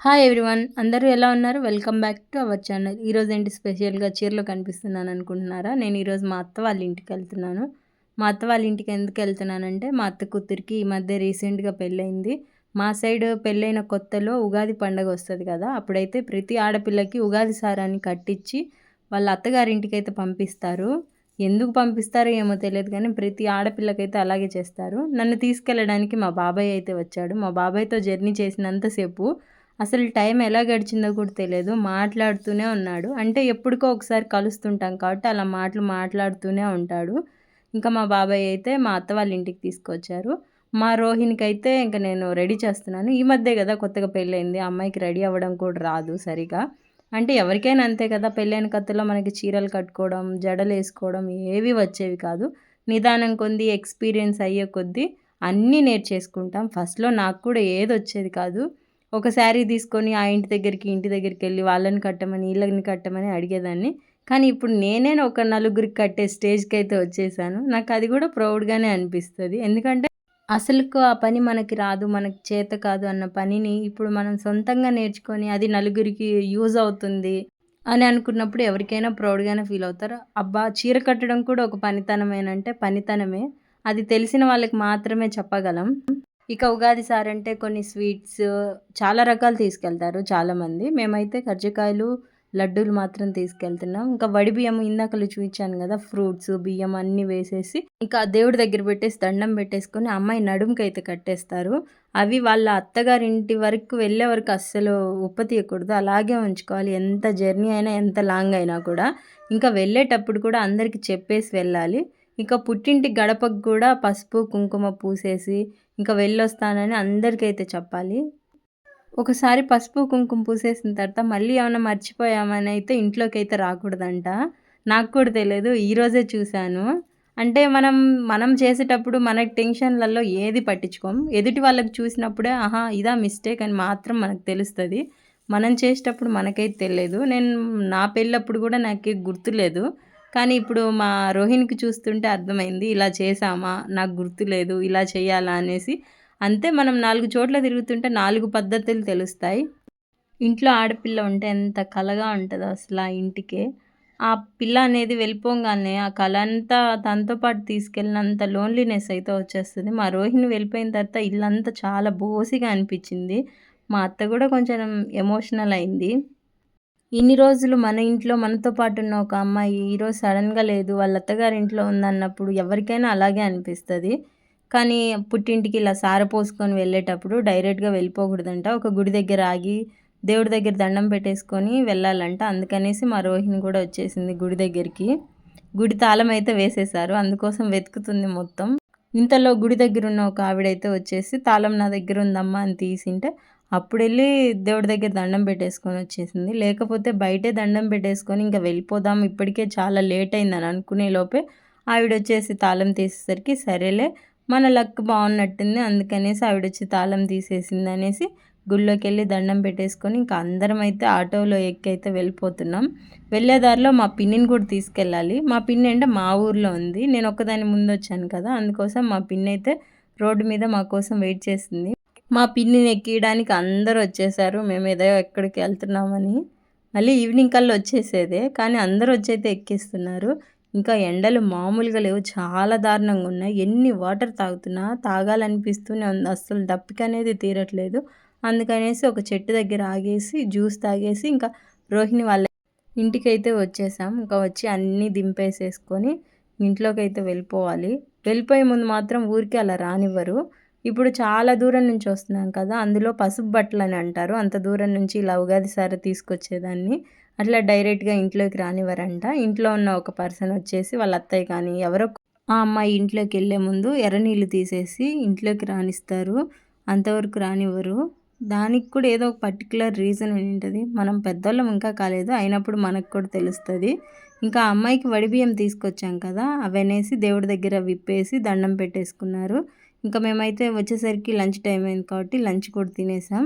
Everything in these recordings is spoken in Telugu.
Hi everyone. అందరూ ఎలా ఉన్నారు? Welcome back to our channel. ఈరోజు ఏంటి స్పెషల్‌గా చీరలో కనిపిస్తున్నాను అనుకుంటున్నారా? నేను ఈరోజు మా అత్త వాళ్ళ ఇంటికెళ్తున్నాను. మా అత్త వాళ్ళ ఇంటికి ఎందుకెళ్తున్నానంటే, మా అత్త కూతురికి ఈ మధ్య రీసెంట్‌గా పెళ్ళయింది. మా సైడ్ పెళ్ళైన కొత్తలో ఉగాది పండగ వస్తది కదా! అప్పుడైతే ప్రతి ఆడపిల్లకి ఉగాది సారాన్ని కట్టించి వాళ్ళ అత్తగారింటికైతే పంపిస్తారు. ఎందుకు పంపిస్తారో ఏమో తెలియదు కానీ ప్రతి ఆడపిల్లకైతే అలాగే చేస్తారు. నన్ను తీసుకెళ్ళడానికి మా బాబాయ్ అయితే వచ్చాడు. మా బాబాయ్‌తో జర్నీ చేసినంత సేపు అసలు టైం ఎలా గడిచిందో కూడా తెలియదు. మాట్లాడుతూనే ఉన్నాడు. అంటే ఎప్పుడుకో ఒకసారి కలుస్తుంటాం కాబట్టి అలా మాటలు మాట్లాడుతూనే ఉంటాడు. ఇంకా మా బాబాయ్ అయితే మా అత్త వాళ్ళ ఇంటికి తీసుకొచ్చారు. మా రోహిణికైతే ఇంక నేను రెడీ చేస్తున్నాను. ఈ మధ్యే కదా కొత్తగా పెళ్ళయింది. ఆ అమ్మాయికి రెడీ అవ్వడం కూడా రాదు సరిగా. అంటే ఎవరికైనా అంతే కదా! పెళ్ళైన కొత్తలో మనకి చీరలు కట్టుకోవడం, జడలేసుకోవడం ఏవి వచ్చేవి కాదు. నిదానం కొంది ఎక్స్‌పీరియన్స్ అయ్యే కొద్దీ అన్నీ నేర్చేసుకుంటాం. ఫస్ట్‌లో నాకు కూడా ఏదొచ్చేది కాదు. ఒక శారీ తీసుకొని ఆ ఇంటి దగ్గరికి, ఇంటి దగ్గరికెళ్ళి వాళ్ళని కట్టమని, ఈళ్ళని కట్టమని అడిగేదాన్ని. కానీ ఇప్పుడు నేనే ఒక నలుగురికి కట్టే స్టేజ్‌కైతే వచ్చేసాను. నాకది కూడా ప్రౌడ్‌గానే అనిపిస్తది. ఎందుకంటే అసలుకు ఆ పని మనకి రాదు, మనకి చేత కాదు అన్న పనిని ఇప్పుడు మనం సొంతంగా నేర్చుకొని అది నలుగురికి యూజ్ అవుతుంది అని అనుకున్నప్పుడు ఎవరికైనా ప్రౌడ్‌గానే ఫీల్ అవుతారు. అబ్బా! చీర కట్టడం కూడా ఒక పనితనమేనంటే పనితనమే. అది తెలిసిన వాళ్ళకి మాత్రమే చెప్పగలం. ఇక ఉగాది సారంటే కొన్ని స్వీట్స్ చాలా రకాలు తీసుకెళ్తారు చాలామంది. మేమైతే కర్జికాయలు, లడ్డూలు మాత్రం తీసుకెళ్తున్నాం. ఇంకా వడిబియ్యం ఇందాకల చూయించాను గదా! ఫ్రూట్స్, బియ్యం అన్నీ వేసేసి, ఇంకా దేవుడి దగ్గర పెట్టేసి దండం పెట్టేసుకొని అమ్మాయి నడుముకైతే కట్టేస్తారు. అవి వాళ్ళ అత్తగారింటి వరకు వెళ్ళే వరకు అస్సలు ఉప్పతీయకూడదు. అలాగే ఉంచుకోవాలి. ఎంత జర్నీ అయినా, ఎంత లాంగ్ అయినా కూడా. ఇంకా వెళ్ళేటప్పుడు కూడా అందరికి చెప్పేసి వెళ్ళాలి. ఇక పుట్టింటి గడపకు గూడా పసుపు, కుంకుమ పూసేసి ఇంకా వెళ్ళొస్తానని అందరికైతే చెప్పాలి. ఒకసారి పసుపు, కుంకుమ పూసేసిన తర్వాత మళ్ళీ ఏమన్నా మర్చిపోయామనైతే ఇంట్లోకైతే రాకూడదంట. నాకు కూడా తెలీదు. ఈరోజే చూశాను. అంటే మనం చేసేటప్పుడు మన టెన్షన్‌లలో ఏది పట్టించుకోం. ఎదుటి వాళ్ళకి చూసినప్పుడే ఆహా! ఇదా మిస్టేక్ అని మాత్రం మనకు తెలుస్తది. మనం చేసేటప్పుడు మనకైతే తెలీదు. నా పెళ్ళప్పుడు కూడా నాకేం గుర్తులేదు. కానీ ఇప్పుడు మా రోహిణికి చూస్తుంటే అర్థమైంది. ఇలా చేశామా? నాకు గుర్తులేదు. ఇలా చేయాలా అనేసి. అంతే మనం 4 చోట్ల తిరుగుతుంటే 4 పద్ధతులు తెలుస్తాయి. ఇంట్లో ఆడపిల్ల ఉంటే ఎంత కళగా ఉంటదో అసల ఆ ఇంటికే. ఆ పిల్ల అనేది వెళ్ళిపోంగానే ఆ కళ అంతా తనతో పాటు తీసుకెళ్ళినంత లోన్లీనెస్ అయితే వచ్చేస్తది. మా రోహిణి వెళ్ళిపోయిన తర్వాత ఇల్లంతా చాలా బోసిగా అనిపిచ్చింది. మా అత్త గూడా కొంచెం ఎమోషనల్ అయింది. ఇన్ని రోజులు మన ఇంట్లో మనతో పాటున్న ఒక అమ్మాయి ఈరోజు సడన్‌గా లేదు. వాళ్ళ అత్తగారింట్లో ఉందన్నప్పుడు ఎవరికైనా అలాగే అనిపిస్తది. కానీ పుట్టింటికి ఇలా సారె పోసుకొని వెళ్ళేటప్పుడు డైరెక్ట్‌గా వెళ్ళిపోకూడదంట. ఒక గుడి దగ్గర ఆగి, దేవుడి దగ్గర దండం పెట్టేసుకొని వెళ్ళాలంట. అందుకనేసి మా రోహిణి కూడా వచ్చేసింది గుడి దగ్గరికి. గుడి తాళం అయితే వేసేశారు. అందుకోసం వెతుకుతుంది మొత్తం. ఇంతలో గుడి దగ్గరున్న ఒక ఆవిడైతే వచ్చేసి, "తాళం నా దగ్గరుందమ్మా" అని తీసింటే, అప్పుడెళ్ళి దేవుడి దగ్గర దండం పెట్టేసుకొనొచ్చేసింది. లేకపోతే బయటే దండం పెట్టేసుకొని ఇంక వెళ్ళిపోదాం, ఇప్పటికే చాలా లేటయిందని అనుకునే లోపే ఆవిడొచ్చేసి తాళం తీసేసరికి, సరేలే మన లక్ బావున్నట్టుంది. అందుకనేసి ఆవిడొచ్చి తాళం తీసేసిందనేసి గుడిలోకెళ్ళి దండం పెట్టేసుకొని, ఇంక అందరమైతే ఆటోలో ఎక్కైతే వెళ్ళిపోతున్నాం. వెళ్ళే దారిలో మా పిన్నిని కూడా తీసుకెళ్ళాలి. మా పిన్ని అంటే మా ఊర్లో ఉంది. నేనొక్కదాన్ని ముందొచ్చాను కదా! అందుకోసం మా పిన్నయితే రోడ్డు మీద మా కోసం వెయిట్ చేసింది. మా పిన్నిని ఎక్కియడానికి అందరొచ్చేసారు. మేమేదో ఎక్కడికెళ్తున్నామని. మళ్ళీ ఈవినింగ్ కల్లా వచ్చేసేదే. కానీ అందరొచ్చైతే ఎక్కిస్తున్నారు. ఇంకా ఎండలు మామూలుగా లేవు. చాలా దారుణంగున్నాయి. ఎన్ని వాటర్ తాగుతున్నా తాగాలనిపిస్తూనే ఉంది. అస్సలు దప్పికనేది తీరట్లేదు. అందుకనేసి ఒక చెట్టు దగ్గర ఆగేసి జ్యూస్ తాగేసి ఇంకా రోహిణి వాళ్ళ ఇంటికైతే వచ్చేసాం. ఇంకా వచ్చి అన్నీ దింపేసేసుకొని ఇంట్లోకైతే వెళ్ళిపోవాలి. వెళ్ళిపోయే ముందు మాత్రం ఊరికే అలా రానివ్వరు. ఇప్పుడు చాలా దూరం నుంచి వస్తున్నాం కదా! అందులో పసుపు బట్టలని అంటారు. అంత దూరం నుంచి ఇలా ఉగాది సారె తీసుకొచ్చేదాన్ని. అట్లా డైరెక్ట్‌గా ఇంట్లోకి రానివ్వరంట. ఇంట్లో ఉన్న ఒక పర్సన్ వచ్చేసి వాళ్ళ అత్తయ్య కానీ ఎవరో ఆ అమ్మాయి ఇంట్లోకెళ్ళే ముందు ఎర్రనీళ్ళు తీసేసి ఇంట్లోకి రానిస్తారు. అంతవరకు రానివ్వరు. దానికి కూడా ఏదో ఒక పర్టిక్యులర్ రీజన్ ఉంటది. మనం పెద్దోళ్ళం ఇంకా కాలేదు. అయినప్పుడు మనకు కూడా తెలుస్తది. ఇంకా ఆ అమ్మాయికి వడిబియ్యం తీసుకొచ్చాం కదా! అవనేసి దేవుడి దగ్గర విప్పేసి దండం పెట్టేసుకున్నారు. ఇంకా మేమైతే వచ్చేసరికి లంచ్ టైమ్ అయింది కాబట్టి లంచ్ కూడా తినేసాం.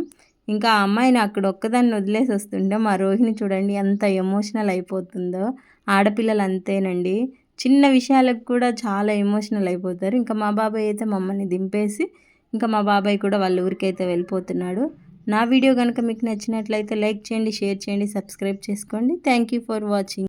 ఇంకా ఆ అమ్మాయిని అక్కడ ఒక్కదాన్ని వదిలేసి వస్తుంటే మా రోహిణి చూడండి ఎంత ఎమోషనల్ అయిపోతుందో. ఆడపిల్లలు అంతేనండి. చిన్న విషయాలకు కూడా చాలా ఎమోషనల్ అయిపోతారు. ఇంకా మా బాబాయ్ అయితే మమ్మల్ని దింపేసి ఇంకా మా బాబాయ్ కూడా వాళ్ళ ఊరికైతే వెళ్ళిపోతున్నాడు. నా వీడియో కనుక మీకు నచ్చినట్లయితే లైక్ చేయండి, షేర్ చేయండి, సబ్స్క్రైబ్ చేసుకోండి. Thank you for watching.